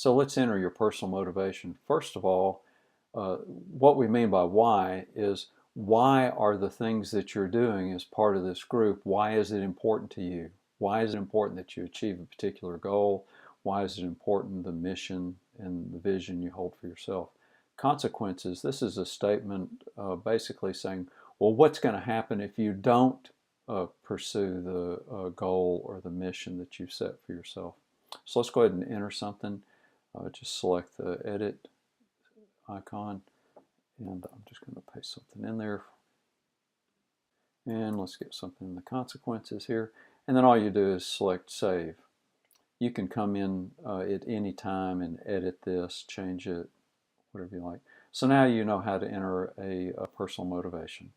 So let's enter your personal motivation. First of all, what we mean by why is, why are the things that you're doing as part of this group, why is it important to you? Why is it important that you achieve a particular goal? Why is it important, the mission and the vision you hold for yourself? Consequences, this is a statement basically saying, well, what's going to happen if you don't pursue the goal or the mission that you've set for yourself? So let's go ahead and enter something. Just select the edit icon, and I'm just going to paste something in there. And let's get something in the consequences here. And then all you do is select save. You can come in at any time and edit this, change it, whatever you like. So now you know how to enter a personal motivation.